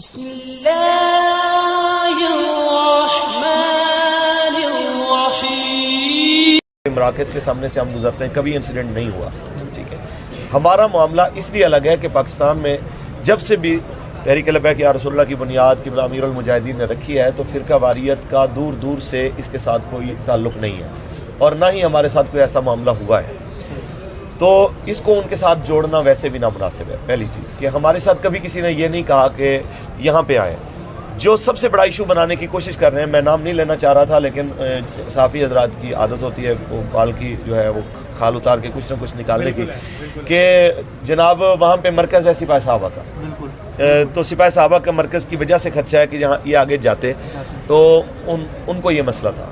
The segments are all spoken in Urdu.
بسم اللہ الرحمن الرحیم۔ مراکز کے سامنے سے ہم گزرتے ہیں، کبھی انسیڈنٹ نہیں ہوا، ٹھیک ہے۔ ہمارا معاملہ اس لیے الگ ہے کہ پاکستان میں جب سے بھی تحریک لبیک یا رسول اللہ کی بنیاد قبلہ امیر المجاہدین نے رکھی ہے تو فرقہ واریت کا دور دور سے اس کے ساتھ کوئی تعلق نہیں ہے، اور نہ ہی ہمارے ساتھ کوئی ایسا معاملہ ہوا ہے، تو اس کو ان کے ساتھ جوڑنا ویسے بھی نامناسب ہے۔ پہلی چیز کہ ہمارے ساتھ کبھی کسی نے یہ نہیں کہا کہ یہاں پہ آئیں۔ جو سب سے بڑا ایشو بنانے کی کوشش کر رہے ہیں، میں نام نہیں لینا چاہ رہا تھا لیکن صحافی حضرات کی عادت ہوتی ہے وہ بال کی جو ہے وہ کھال اتار کے کچھ نہ کچھ نکالنے کی، کہ جناب وہاں پہ مرکز ہے سپاہی صحابہ کا، تو سپاہی صحابہ کا مرکز کی وجہ سے خدشہ ہے کہ جہاں یہ آگے جاتے تو ان کو یہ مسئلہ تھا،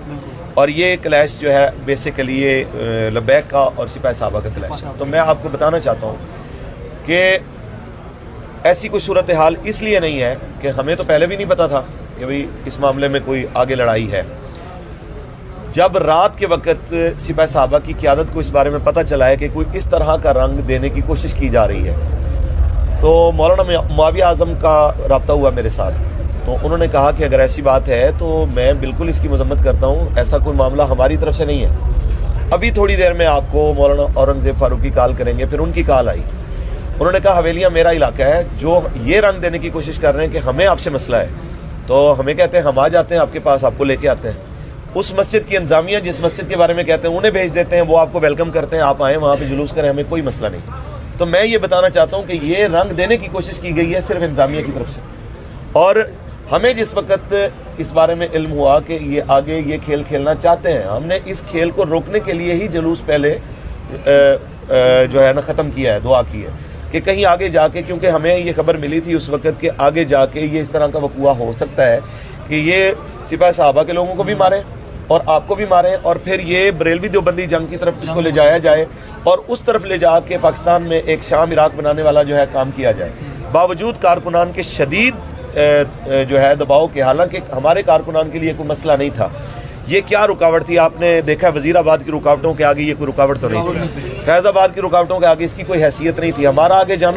اور یہ کلیش جو ہے بیسیکلی یہ لبیک کا اور سپاہی صحابہ کا کلیش ہے۔ تو میں آپ کو بتانا چاہتا ہوں کہ ایسی کوئی صورتحال اس لیے نہیں ہے کہ ہمیں تو پہلے بھی نہیں پتا تھا کہ بھئی اس معاملے میں کوئی آگے لڑائی ہے۔ جب رات کے وقت سپاہی صحابہ کی قیادت کو اس بارے میں پتہ چلا ہے کہ کوئی اس طرح کا رنگ دینے کی کوشش کی جا رہی ہے، تو مولانا معاویہ اعظم کا رابطہ ہوا میرے ساتھ، تو انہوں نے کہا کہ اگر ایسی بات ہے تو میں بالکل اس کی مذمت کرتا ہوں، ایسا کوئی معاملہ ہماری طرف سے نہیں ہے۔ ابھی تھوڑی دیر میں آپ کو مولانا اورنگزیب فاروقی کال کریں گے، پھر ان کی کال آئی، انہوں نے کہا حویلیاں میرا علاقہ ہے، جو یہ رنگ دینے کی کوشش کر رہے ہیں کہ ہمیں آپ سے مسئلہ ہے، تو ہمیں کہتے ہیں ہم آ جاتے ہیں آپ کے پاس، آپ کو لے کے آتے ہیں۔ اس مسجد کی انتظامیہ جس مسجد کے بارے میں کہتے ہیں انہیں بھیج دیتے ہیں، وہ آپ کو ویلکم کرتے ہیں، آپ آئیں وہاں پہ جلوس کریں، ہمیں کوئی مسئلہ نہیں۔ تو میں یہ بتانا چاہتا ہوں کہ یہ رنگ دینے کی کوشش کی گئی ہے صرف انتظامیہ کی طرف سے، اور ہمیں جس وقت اس بارے میں علم ہوا کہ یہ آگے یہ کھیل کھیلنا چاہتے ہیں، ہم نے اس کھیل کو روکنے کے لیے ہی جلوس پہلے جو ہے نا ختم کیا ہے، دعا کی ہے کہ کہیں آگے جا کے، کیونکہ ہمیں یہ خبر ملی تھی اس وقت کہ آگے جا کے یہ اس طرح کا وقوع ہو سکتا ہے کہ یہ سپاہی صحابہ کے لوگوں کو بھی ماریں اور آپ کو بھی ماریں، اور پھر یہ بریلوی دیوبندی جنگ کی طرف اس کو لے جایا جائے اور اس طرف لے جا کے پاکستان میں ایک شام عراق بنانے والا جو ہے کام کیا جائے، باوجود کارکنان کے شدید جو ہے دباؤ کے۔ حالانکہ ہمارے کارکنان کے لیے کوئی مسئلہ نہیں تھا، یہ کیا رکاوٹ تھی؟ آپ نے دیکھا وزیر آباد کی رکاوٹوں کے آگے یہ کوئی رکاوٹ تو نہیں تھی، فیض آباد کی رکاوٹوں کے آگے اس کی کوئی حیثیت نہیں تھی۔ ہمارا آگے جانا